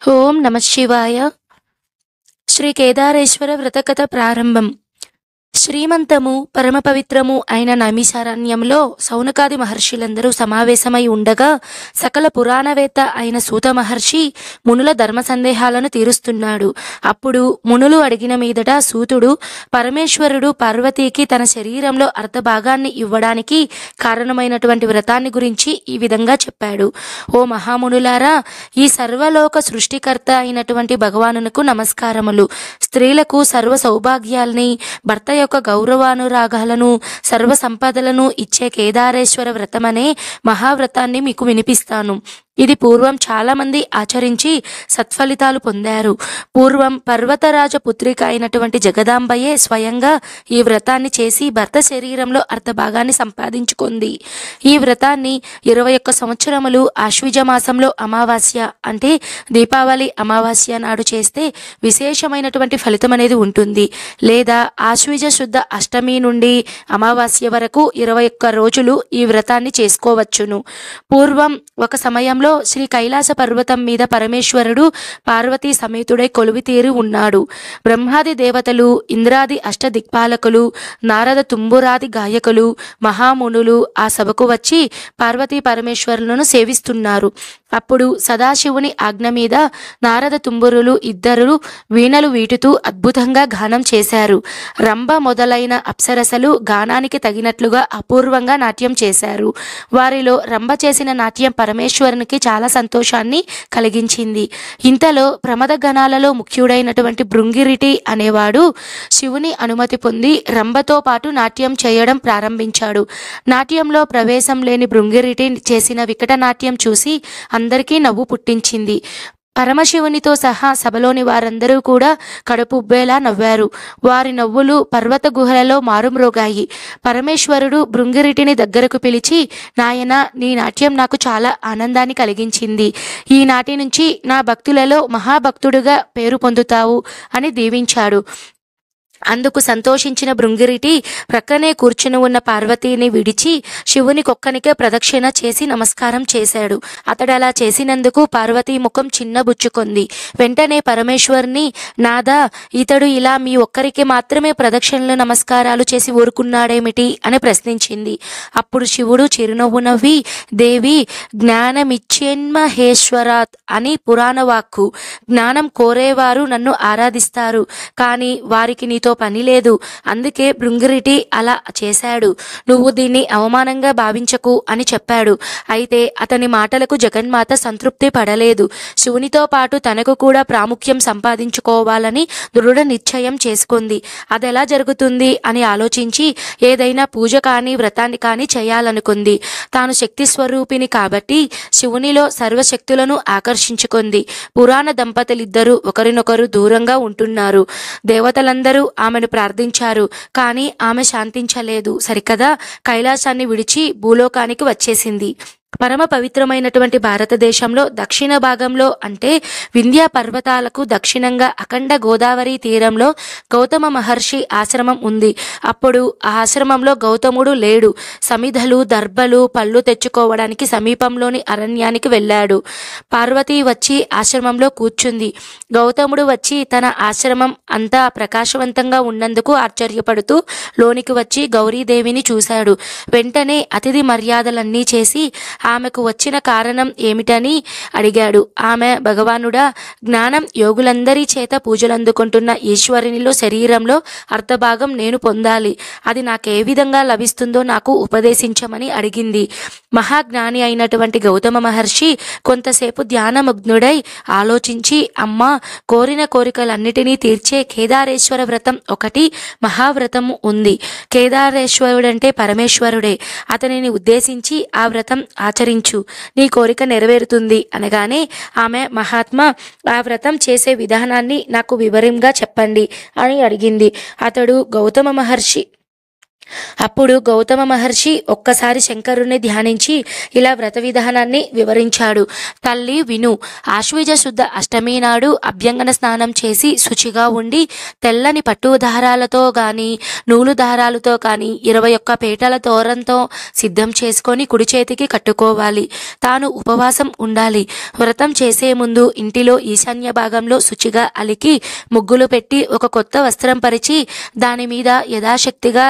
ఓం నమ శివాయ. శ్రీ కేదారేశ్వర వ్రతకథ ప్రారంభం. శ్రీమంతము పరమ పవిత్రము అయిన నైమిషారణ్యంలో సౌనకాది మహర్షులందరూ సమావేశమై ఉండగా సకల పురాణవేత్త అయిన సూత మహర్షి మునుల ధర్మ సందేహాలను తీరుస్తున్నాడు. అప్పుడు మునులు అడిగిన మీదట సూతుడు పరమేశ్వరుడు పార్వతీకి తన శరీరంలో అర్ధభాగాన్ని ఇవ్వడానికి కారణమైనటువంటి వ్రతాన్ని గురించి ఈ విధంగా చెప్పాడు. ఓ మహామునులారా, ఈ సర్వలోక సృష్టికర్త అయినటువంటి భగవానునకు నమస్కారములు. స్త్రీలకు సర్వ సౌభాగ్యాల్ని, భర్త యొక్క గౌరవానురాగాలను, సర్వ సంపదలను ఇచ్చే కేదారేశ్వర వ్రతమనే మహావ్రతాన్ని మీకు వినిపిస్తాను. ఇది పూర్వం చాలా మంది ఆచరించి సత్ఫలితాలు పొందారు. పూర్వం పర్వతరాజ పుత్రిక అయినటువంటి జగదాంబయే స్వయంగా ఈ వ్రతాన్ని చేసి భర్త శరీరంలో అర్ధభాగాన్ని సంపాదించుకుంది. ఈ వ్రతాన్ని 21 సంవత్సరములు ఆశ్విజ మాసంలో అమావాస్య అంటే దీపావళి అమావాస్య నాడు చేస్తే విశేషమైనటువంటి ఫలితం అనేది ఉంటుంది. లేదా ఆశ్విజ శుద్ధ అష్టమి నుండి అమావాస్య వరకు 21 రోజులు ఈ వ్రతాన్ని చేసుకోవచ్చును. పూర్వం ఒక సమయంలో శ్రీ కైలాస పర్వతం మీద పరమేశ్వరుడు పార్వతీ సమేతుడై కొలువితీరి ఉన్నాడు. బ్రహ్మాది దేవతలు, ఇంద్రాది అష్టదిక్పాలకులు, నారద తుంబురాది గాయకులు, మహామునులు ఆ సభకు వచ్చి పార్వతీ పరమేశ్వరులను సేవిస్తున్నారు. అప్పుడు సదాశివుని ఆజ్ఞ మీద నారద తుంబురులు ఇద్దరు వీణలు వీటుతూ అద్భుతంగా గానం చేశారు. రంభ మొదలైన అప్సరసలు గానానికి తగినట్లుగా అపూర్వంగా నాట్యం చేశారు. వారిలో రంభ చేసిన నాట్యం పరమేశ్వరునికి చాలా సంతోషాన్ని కలిగించింది. ఇంతలో ప్రమద గణాలలో ముఖ్యుడైనటువంటి భృంగిరిటి అనేవాడు శివుని అనుమతి పొంది రంభతో పాటు నాట్యం చేయడం ప్రారంభించాడు. నాట్యంలో ప్రవేశం లేని భృంగిరిటి చేసిన వికట నాట్యం చూసి అందరికీ నవ్వు పుట్టించింది. పరమశివునితో సహా సభలోని వారందరూ కూడా కడుపుబ్బేలా నవ్వారు. వారి నవ్వులు పర్వత గుహలలో మారుమ్రోగాయి. పరమేశ్వరుడు భృంగిరిటిని దగ్గరకు పిలిచి, నాయనా, నీ నాట్యం నాకు చాలా ఆనందాన్ని కలిగించింది. ఈనాటి నుంచి నా భక్తులలో మహాభక్తుడుగా పేరు పొందుతావు అని దీవించాడు. అందుకు సంతోషించిన భృంగిరిటి ప్రక్కనే కూర్చుని ఉన్న పార్వతీని విడిచి శివుని కొక్కనికే ప్రదక్షిణ చేసి నమస్కారం చేశాడు. అతడు అలా చేసినందుకు పార్వతీ ముఖం చిన్నబుచ్చుకుంది. వెంటనే పరమేశ్వరుని, నాదా, ఇతడు ఇలా మీ ఒక్కరికి మాత్రమే ప్రదక్షిణలు నమస్కారాలు చేసి ఊరుకున్నాడేమిటి అని ప్రశ్నించింది. అప్పుడు శివుడు చిరునవ్వు నవ్వి, దేవి, జ్ఞానమిచ్చేన్మహేశ్వరాత్ అని పురాణ వాక్కు. జ్ఞానం కోరేవారు నన్ను ఆరాధిస్తారు, కానీ వారికి నీతో పని లేదు. అందుకే భృంగిరిటి అలా చేశాడు. నువ్వు దీన్ని అవమానంగా భావించకు అని చెప్పాడు. అయితే అతని మాటలకు జగన్మాత సంతృప్తి పడలేదు. శివునితో పాటు తనకు కూడా ప్రాముఖ్యం సంపాదించుకోవాలని దృఢ నిశ్చయం చేసుకుంది. అదెలా జరుగుతుంది అని ఆలోచించి ఏదైనా పూజ కానీ వ్రతాన్ని కానీ చేయాలనుకుంది. తాను శక్తి స్వరూపిణి కాబట్టి శివునిలో సర్వశక్తులను ఆకర్షించుకుంది. పురాణ దంపతులిద్దరూ ఒకరినొకరు దూరంగా ఉంటున్నారు. దేవతలందరూ ఆమెను ప్రార్థించారు, కానీ ఆమె శాంతించలేదు. సరికదా కైలాసాన్ని విడిచి భూలోకానికి వచ్చేసింది. పరమ పవిత్రమైనటువంటి భారతదేశంలో దక్షిణ భాగంలో అంటే వింధ్య పర్వతాలకు దక్షిణంగా అఖండ గోదావరి తీరంలో గౌతమ మహర్షి ఆశ్రమం ఉంది. అప్పుడు ఆ ఆశ్రమంలో గౌతముడు లేడు. సమిధలు, దర్భలు, పళ్ళు తెచ్చుకోవడానికి సమీపంలోని అరణ్యానికి వెళ్ళాడు. పార్వతి వచ్చి ఆశ్రమంలో కూర్చుంది. గౌతముడు వచ్చి తన ఆశ్రమం అంతా ప్రకాశవంతంగా ఉన్నందుకు ఆశ్చర్యపడుతూ లోనికి వచ్చి గౌరీదేవిని చూశాడు. వెంటనే అతిథి మర్యాదలన్నీ చేసి ఆమెకు వచ్చిన కారణం ఏమిటని అడిగాడు. ఆమె, భగవానుడా, జ్ఞానం యోగులందరి చేత పూజలందుకుంటున్న ఈశ్వరునిలో శరీరంలో అర్ధభాగం నేను పొందాలి. అది నాకే విధంగా లభిస్తుందో నాకు ఉపదేశించమని అడిగింది. మహాజ్ఞాని అయినటువంటి గౌతమ మహర్షి కొంతసేపు ధ్యానమగ్నుడై ఆలోచించి, అమ్మా, కోరిన కోరికలన్నిటినీ తీర్చే కేదారేశ్వర వ్రతం ఒకటి మహావ్రతము ఉంది. కేదారేశ్వరుడంటే పరమేశ్వరుడే. అతనిని ఉద్దేశించి ఆ వ్రతం ఆచరించు, నీ కోరిక నెరవేరుతుంది అనగానే ఆమె, మహాత్మా, ఆ వ్రతం చేసే విధానాన్ని నాకు వివరంగా చెప్పండి అని అడిగింది. అతడు గౌతమ మహర్షి అప్పుడు గౌతమ మహర్షి ఒక్కసారి శంకరుణ్ణి ధ్యానించి ఇలా వ్రత విధానాన్ని వివరించాడు. తల్లి విను. ఆశ్వీజ శుద్ధ అష్టమి నాడు అభ్యంగన స్నానం చేసి శుచిగా ఉండి తెల్లని పట్టు దారాలతో గాని నూలు దారాలతో కానీ 21 పీటల తోరంతో సిద్ధం చేసుకొని కుడి చేతికి కట్టుకోవాలి. తాను ఉపవాసం ఉండాలి. వ్రతం చేసే ముందు ఇంటిలో ఈశాన్య భాగంలో శుచిగా అలికి ముగ్గులు పెట్టి ఒక కొత్త వస్త్రం పరిచి దాని మీద యథాశక్తిగా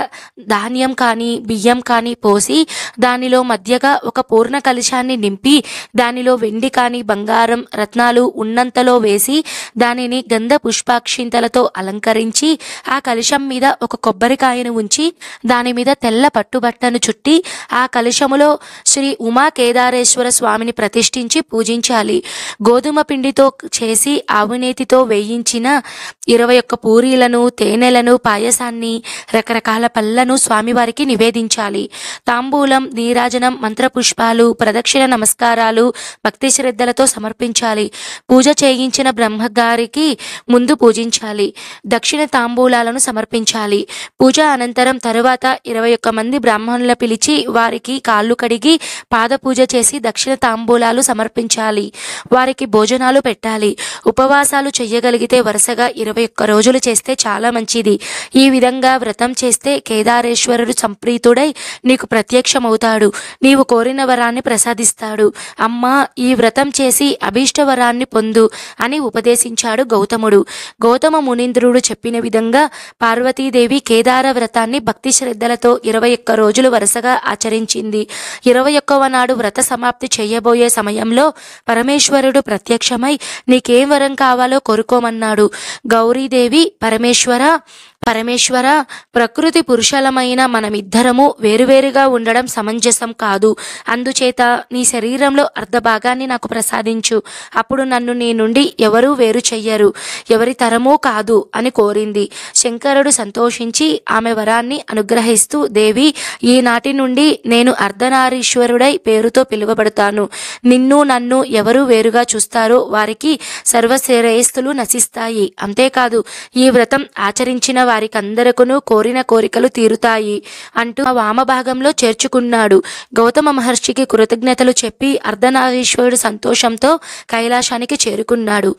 ధాన్యం కానీ బియ్యం కానీ పోసి దానిలో మధ్యగా ఒక పూర్ణ కలశాన్ని నింపి దానిలో వెండి కానీ బంగారం రత్నాలు ఉన్నంతలో వేసి దానిని గంధ పుష్పాక్షింతలతో అలంకరించి ఆ కలశం మీద ఒక కొబ్బరికాయను ఉంచి దాని మీద తెల్ల పట్టుబట్టను చుట్టి ఆ కలశములో శ్రీ ఉమా కేదారేశ్వర స్వామిని ప్రతిష్ఠించి పూజించాలి. గోధుమ పిండితో చేసి ఆవునేతితో వేయించిన 21 పూరీలను తేనెలను పాయసాన్ని రకరకాల పళ్ళను స్వామివారికి నివేదించాలి. తాంబూలం నీరాజనం మంత్రపుష్పాలు ప్రదక్షిణ నమస్కారాలు భక్తి శ్రద్ధలతో సమర్పించాలి. పూజ చేయించిన బ్రహ్మగారికి ముందు పూజించాలి. దక్షిణ తాంబూలాలను సమర్పించాలి. పూజ అనంతరం తరువాత 21 మంది బ్రాహ్మణుల పిలిచి వారికి కాళ్ళు కడిగి పాద పూజ చేసి దక్షిణ తాంబూలాలు సమర్పించాలి. వారికి భోజనాలు పెట్టాలి. ఉపవాసాలు చెయ్యగలిగితే వరుసగా 21 రోజులు చేస్తే చాలా మంచిది. ఈ విధంగా వ్రతం చేస్తే కేదారేశ్వరుడు సంప్రీతుడై నీకు ప్రత్యక్షమవుతాడు. నీవు కోరిన వరాన్ని ప్రసాదిస్తాడు. అమ్మా, ఈ వ్రతం చేసి అభీష్ట వరాన్ని పొందు అని ఉపదేశించాడు గౌతముడు. గౌతమ మునీంద్రుడు చెప్పిన విధంగా పార్వతీదేవి కేదార వ్రతాన్ని భక్తి శ్రద్ధలతో 21 రోజులు వరుసగా ఆచరించింది. 21వ నాడు వ్రత సమాప్తి చేయబోయే సమయంలో పరమేశ్వరుడు ప్రత్యక్షమై నీకేం వరం కావాలో కోరుకోమన్నాడు. గౌరీదేవి పరమేశ్వర ప్రకృతి పురుషలమైన మనమిద్దరము వేరువేరుగా ఉండడం సమంజసం కాదు. అందుచేత నీ శరీరంలో అర్ధభాగాన్ని నాకు ప్రసాదించు. అప్పుడు నన్ను నీ నుండి ఎవరూ వేరు చెయ్యరు, ఎవరి తరమూ కాదు అని కోరింది. శంకరుడు సంతోషించి ఆమె వరాన్ని అనుగ్రహిస్తూ, దేవి, ఈనాటి నుండి నేను అర్ధనారీశ్వరుడై పేరుతో పిలువబడతాను. నిన్ను నన్ను ఎవరు వేరుగా చూస్తారో వారికి సర్వశ్రేయస్సులు నశిస్తాయి. అంతేకాదు ఈ వ్రతం ఆచరించిన వారికందరకును కోరిన కోరికలు తీరుతాయి అంటూ ఆ వామభాగంలో చేర్చుకున్నాడు. గౌతమ మహర్షికి కృతజ్ఞతలు చెప్పి అర్ధనారీశ్వరుడు సంతోషంతో కైలాసానికి చేరుకున్నాడు.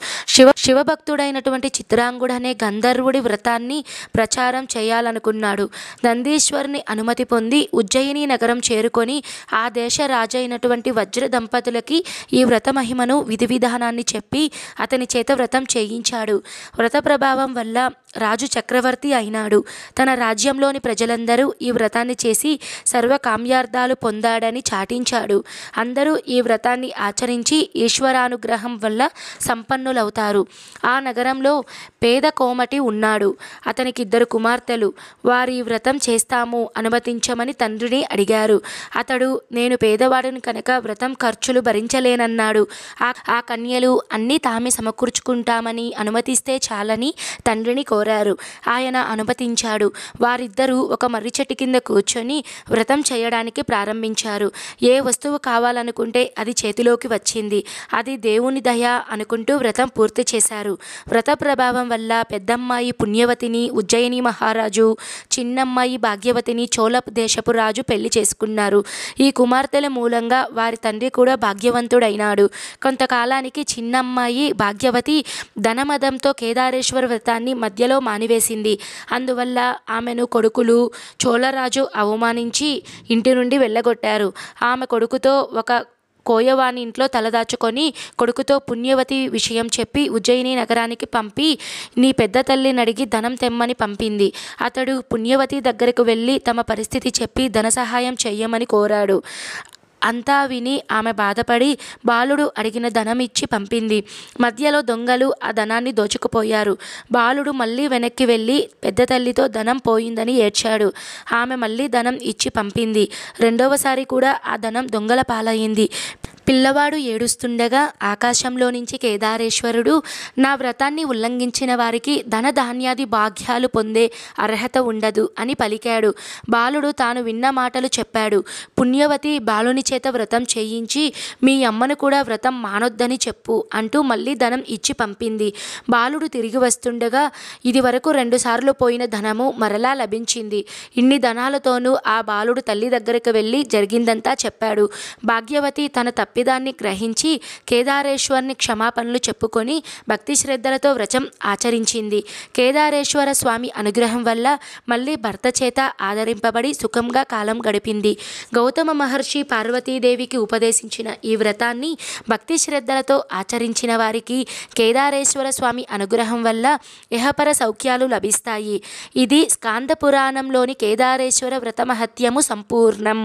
శివభక్తుడైనటువంటి చిత్రాంగుడనే గంధర్వుడి వ్రతాన్ని ప్రచారం చేయాలనుకున్నాడు. నందీశ్వరుని అనుమతి పొంది ఉజ్జయిని నగరం చేరుకొని ఆ దేశ రాజైనటువంటి వజ్ర దంపతులకి ఈ వ్రత మహిమను విధి విధానాన్ని చెప్పి అతని చేత వ్రతం చేయించాడు. వ్రత ప్రభావం వల్ల రాజు చక్రవర్తి అయినాడు. తన రాజ్యంలోని ప్రజలందరూ ఈ వ్రతాన్ని చేసి సర్వకామ్యార్థాలు పొందాడని చాటించాడు. అందరూ ఈ వ్రతాన్ని ఆచరించి ఈశ్వరానుగ్రహం వల్ల సంపన్నులవుతారు. ఆ నగరంలో పేద కోమటి ఉన్నాడు. అతనికి 2 కుమార్తెలు. వారి వ్రతం చేస్తాము అనుమతించమని తండ్రిని అడిగారు. అతడు నేను పేదవాడిని కనుక వ్రతం ఖర్చులు భరించలేనన్నాడు. ఆ కన్యలు అన్నీ తామే సమకూర్చుకుంటామని అనుమతిస్తే చాలని తండ్రిని కోరారు. ఆయన అనుమతించాడు. వారిద్దరూ ఒక మర్రి చెట్టు కింద కూర్చొని వ్రతం చేయడానికి ప్రారంభించారు. ఏ వస్తువు కావాలనుకుంటే అది చేతిలోకి వచ్చింది. అది దేవుని దయ అనుకుంటూ వ్రతం పూర్తి చేశారు. వ్రత ప్రభావం వల్ల పెద్దమ్మాయి పుణ్యవతిని ఉజ్జయిని మహారాజు, చిన్నమ్మాయి భాగ్యవతిని చోళ దేశపు రాజు పెళ్లి చేసుకున్నారు. ఈ కుమార్తెల మూలంగా వారి తండ్రి కూడా భాగ్యవంతుడైనాడు. కొంతకాలానికి చిన్నమ్మాయి భాగ్యవతి ధనమదంతో కేదారేశ్వర వ్రతాన్ని మధ్యలో మానివేసింది. అందువల్ల ఆమెను కొడుకులు చోళరాజు అవమానించి ఇంటి నుండి వెళ్ళగొట్టారు. ఆమె కొడుకుతో ఒక కోయవాని ఇంట్లో తలదాచుకొని కొడుకుతో పుణ్యవతి విషయం చెప్పి ఉజ్జయిని నగరానికి పంపి నీ పెద్ద తల్లిని అడిగి ధనం తెమ్మని పంపింది. అతడు పుణ్యవతి దగ్గరకు వెళ్ళి తమ పరిస్థితి చెప్పి ధన సహాయం చెయ్యమని కోరాడు. అంతా విని ఆమె బాధపడి బాలుడు అడిగిన ధనం ఇచ్చి పంపింది. మధ్యలో దొంగలు ఆ ధనాన్ని దోచుకుపోయారు. బాలుడు మళ్ళీ వెనక్కి వెళ్ళి పెద్ద తల్లితో ధనం పోయిందని ఏడ్చాడు. ఆమె మళ్ళీ ధనం ఇచ్చి పంపింది. రెండవసారి కూడా ఆ ధనం దొంగల పాలయ్యింది. పిల్లవాడు ఏడుస్తుండగా ఆకాశంలో నుంచి కేదారేశ్వరుడు, నా వ్రతాన్ని ఉల్లంఘించిన వారికి ధనధాన్యాది భాగ్యాలు పొందే అర్హత ఉండదు అని పలికాడు. బాలుడు తాను విన్న మాటలు చెప్పాడు. పుణ్యవతి బాలుని చేత వ్రతం చేయించి మీ అమ్మను కూడా వ్రతం మానొద్దని చెప్పు అంటూ మళ్ళీ ధనం ఇచ్చి పంపింది. బాలుడు తిరిగి వస్తుండగా ఇది వరకు 2 సార్లు పోయిన ధనము మరలా లభించింది. ఇన్ని ధనాలతోనూ ఆ బాలుడు తల్లి దగ్గరకు వెళ్ళి జరిగిందంతా చెప్పాడు. భాగ్యవతి తన తప్పిదాన్ని గ్రహించి కేదారేశ్వరుని క్షమాపణలు చెప్పుకొని భక్తి శ్రద్ధలతో వ్రతం ఆచరించింది. కేదారేశ్వర స్వామి అనుగ్రహం వల్ల మళ్ళీ భర్త చేత ఆదరింపబడి సుఖంగా కాలం గడిపింది. గౌతమ మహర్షి పార్వతీదేవికి ఉపదేశించిన ఈ వ్రతాన్ని భక్తి శ్రద్ధలతో ఆచరించిన వారికి కేదారేశ్వర స్వామి అనుగ్రహం వల్ల ఇహపర సౌఖ్యాలు లభిస్తాయి. ఇది స్కాంద పురాణంలోని కేదారేశ్వర వ్రతమహత్యము సంపూర్ణం.